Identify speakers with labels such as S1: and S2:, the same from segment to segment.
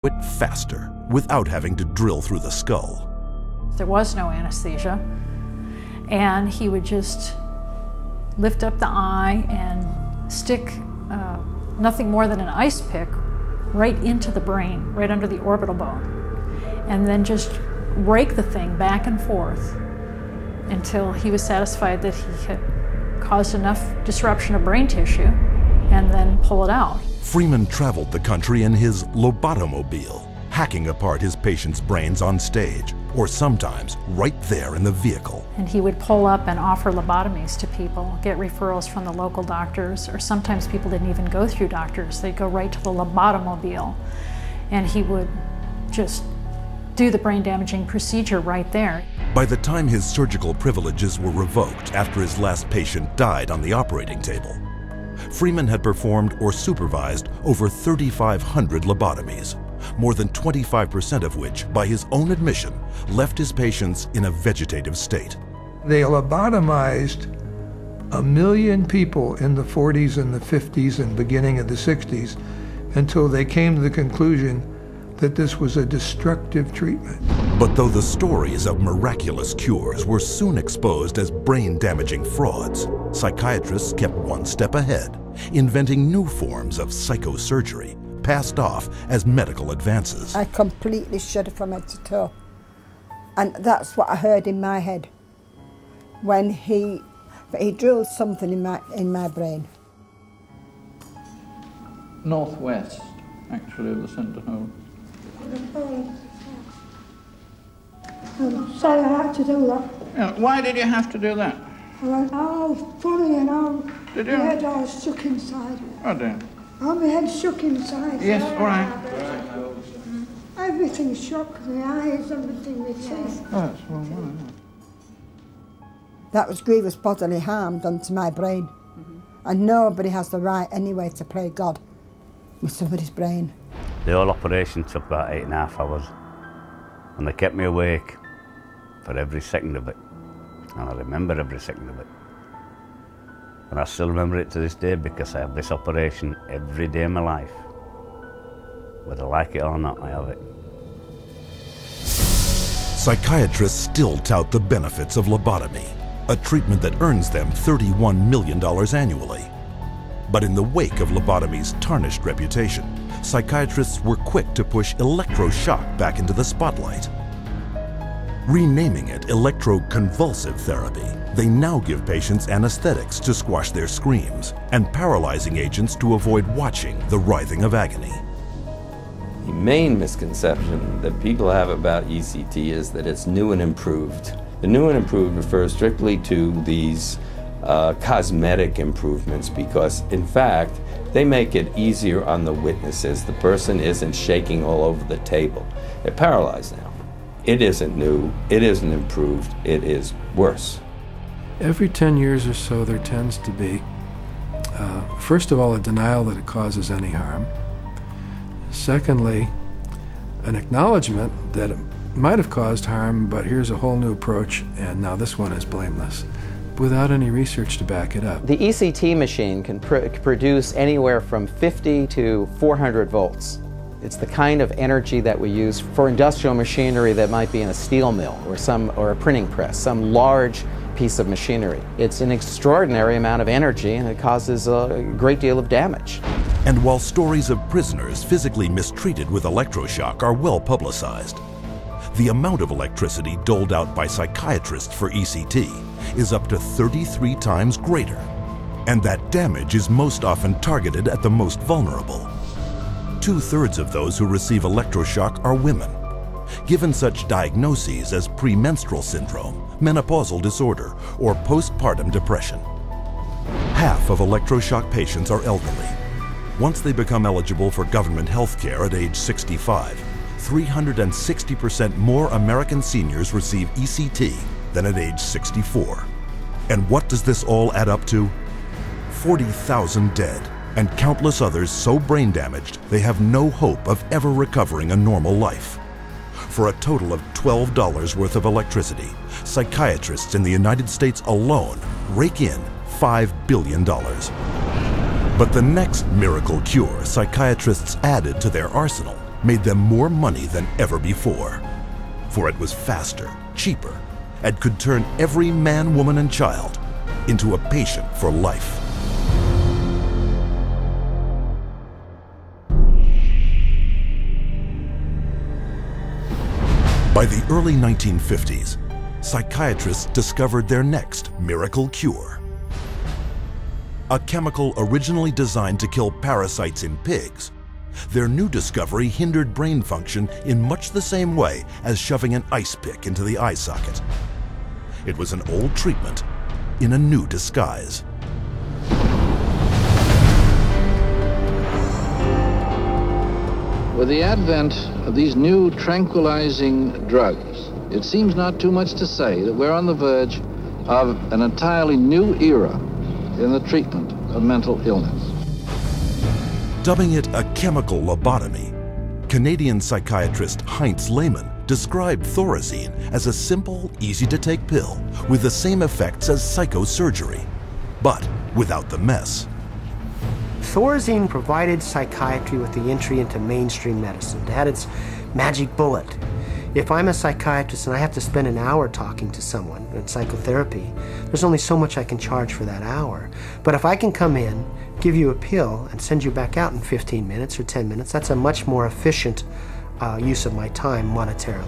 S1: it faster without having to drill through the skull.
S2: There was no anesthesia, and he would just lift up the eye and stick nothing more than an ice pick right into the brain, right under the orbital bone, and then just rake the thing back and forth until he was satisfied that he had caused enough disruption of brain tissue, and then pull it out.
S1: Freeman traveled the country in his lobotomobile, hacking apart his patients' brains on stage, or sometimes right there in the vehicle.
S2: And he would pull up and offer lobotomies to people, get referrals from the local doctors, or sometimes people didn't even go through doctors. They'd go right to the lobotomobile, and he would just do the brain-damaging procedure right there.
S1: By the time his surgical privileges were revoked after his last patient died on the operating table, Freeman had performed or supervised over 3,500 lobotomies, more than 25% of which, by his own admission, left his patients in a vegetative state.
S3: They lobotomized 1 million people in the 40s and the 50s and beginning of the 60s until they came to the conclusion that this was a destructive treatment.
S1: But though the stories of miraculous cures were soon exposed as brain-damaging frauds, psychiatrists kept one step ahead, inventing new forms of psychosurgery, passed off as medical advances.
S4: I completely shuddered from head to toe. And that's what I heard in my head when he drilled something in my brain.
S5: Northwest, actually, of the centre hole.
S6: I'm sorry I had to do that.
S5: Yeah, why did you have to do that?
S6: I went, oh, funny and all.
S5: Did you?
S6: My head all shook inside.
S5: Oh dear.
S6: Oh, my head shook inside.
S5: Yes, all right.
S6: Everything shook, the eyes, everything, my teeth.
S5: Oh, that's wrong.
S4: That was grievous bodily harm done to my brain. And nobody has the right anyway to play God with somebody's brain.
S7: The whole operation took about 8.5 hours, and they kept me awake for every second of it, and I remember every second of it. And I still remember it to this day because I have this operation every day of my life. Whether I like it or not, I have it.
S1: Psychiatrists still tout the benefits of lobotomy, a treatment that earns them $31 million annually. But in the wake of lobotomy's tarnished reputation, psychiatrists were quick to push electroshock back into the spotlight. Renaming it electroconvulsive therapy, they now give patients anesthetics to squash their screams and paralyzing agents to avoid watching the writhing of agony.
S8: The main misconception that people have about ECT is that it's new and improved. The new and improved refers strictly to these cosmetic improvements because, in fact, they make it easier on the witnesses. The person isn't shaking all over the table. They're paralyzed now. It isn't new, it isn't improved, it is worse.
S3: Every 10 years or so there tends to be, first of all, a denial that it causes any harm. Secondly, an acknowledgement that it might have caused harm, but here's a whole new approach, and now this one is blameless, without any research to back it up.
S9: The ECT machine can produce anywhere from 50 to 400 volts. It's the kind of energy that we use for industrial machinery that might be in a steel mill or a printing press, some large piece of machinery. It's an extraordinary amount of energy, and it causes a great deal of damage.
S1: And while stories of prisoners physically mistreated with electroshock are well publicized, the amount of electricity doled out by psychiatrists for ECT is up to 33 times greater. And that damage is most often targeted at the most vulnerable. 2/3 of those who receive electroshock are women, given such diagnoses as premenstrual syndrome, menopausal disorder, or postpartum depression. Half of electroshock patients are elderly. Once they become eligible for government health care at age 65, 360% more American seniors receive ECT than at age 64. And what does this all add up to? 40,000 dead, and countless others so brain damaged they have no hope of ever recovering a normal life. For a total of $12 worth of electricity, psychiatrists in the United States alone rake in $5 billion. But the next miracle cure psychiatrists added to their arsenal made them more money than ever before, for it was faster, cheaper, and could turn every man, woman, and child into a patient for life. By the early 1950s, psychiatrists discovered their next miracle cure. A chemical originally designed to kill parasites in pigs, their new discovery hindered brain function in much the same way as shoving an ice pick into the eye socket. It was an old treatment in a new disguise.
S5: With the advent of these new tranquilizing drugs, it seems not too much to say that we're on the verge of an entirely new era in the treatment of mental illness.
S1: Dubbing it a chemical lobotomy, Canadian psychiatrist Heinz Lehmann described Thorazine as a simple, easy-to-take pill with the same effects as psychosurgery, but without the mess.
S10: Thorazine provided psychiatry with the entry into mainstream medicine. It had its magic bullet. If I'm a psychiatrist and I have to spend an hour talking to someone in psychotherapy, there's only so much I can charge for that hour. But if I can come in, give you a pill, and send you back out in 15 minutes or 10 minutes, that's a much more efficient use of my time monetarily.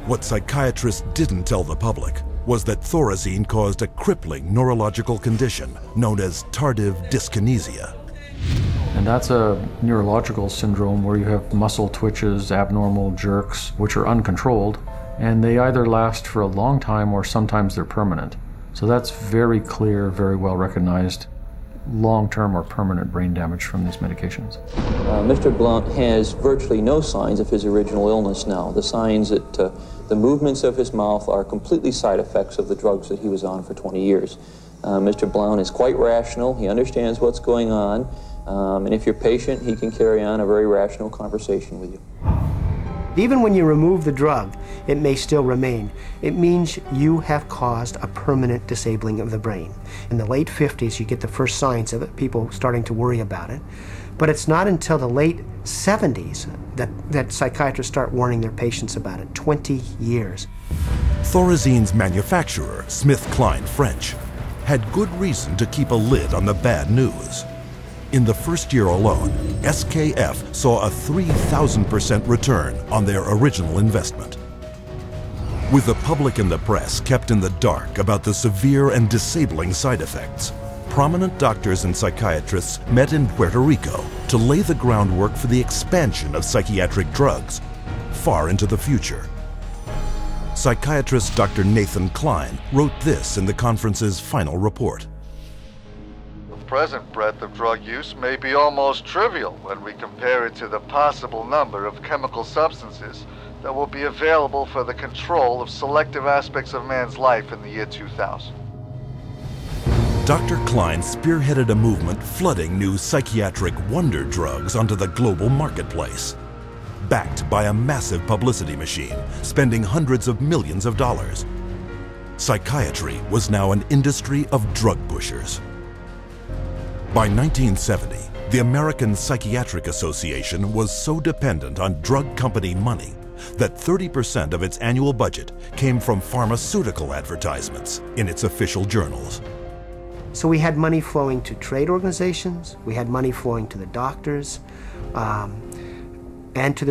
S1: What psychiatrists didn't tell the public was that Thorazine caused a crippling neurological condition known as tardive dyskinesia.
S11: And that's a neurological syndrome where you have muscle twitches, abnormal jerks, which are uncontrolled, and they either last for a long time or sometimes they're permanent. So that's very clear, very well recognized, long-term or permanent brain damage from these medications.
S12: Mr. Blount has virtually no signs of his original illness now. The signs that the movements of his mouth are completely side effects of the drugs that he was on for 20 years. Mr. Blount is quite rational. He understands what's going on. And if you're patient, he can carry on a very rational conversation with you.
S10: Even when you remove the drug, it may still remain. It means you have caused a permanent disabling of the brain. In the late 50s, you get the first signs of it, people starting to worry about it. But it's not until the late 70s that psychiatrists start warning their patients about it, 20 years.
S1: Thorazine's manufacturer, SmithKline French, had good reason to keep a lid on the bad news. In the first year alone, SKF saw a 3,000% return on their original investment. With the public and the press kept in the dark about the severe and disabling side effects, prominent doctors and psychiatrists met in Puerto Rico to lay the groundwork for the expansion of psychiatric drugs far into the future. Psychiatrist Dr. Nathan Klein wrote this in the conference's final report.
S13: The present breadth of drug use may be almost trivial when we compare it to the possible number of chemical substances that will be available for the control of selective aspects of man's life in the year 2000.
S1: Dr. Klein spearheaded a movement flooding new psychiatric wonder drugs onto the global marketplace, backed by a massive publicity machine spending hundreds of millions of dollars. Psychiatry was now an industry of drug pushers. By 1970, the American Psychiatric Association was so dependent on drug company money that 30% of its annual budget came from pharmaceutical advertisements in its official journals.
S10: So we had money flowing to trade organizations, we had money flowing to the doctors, and to their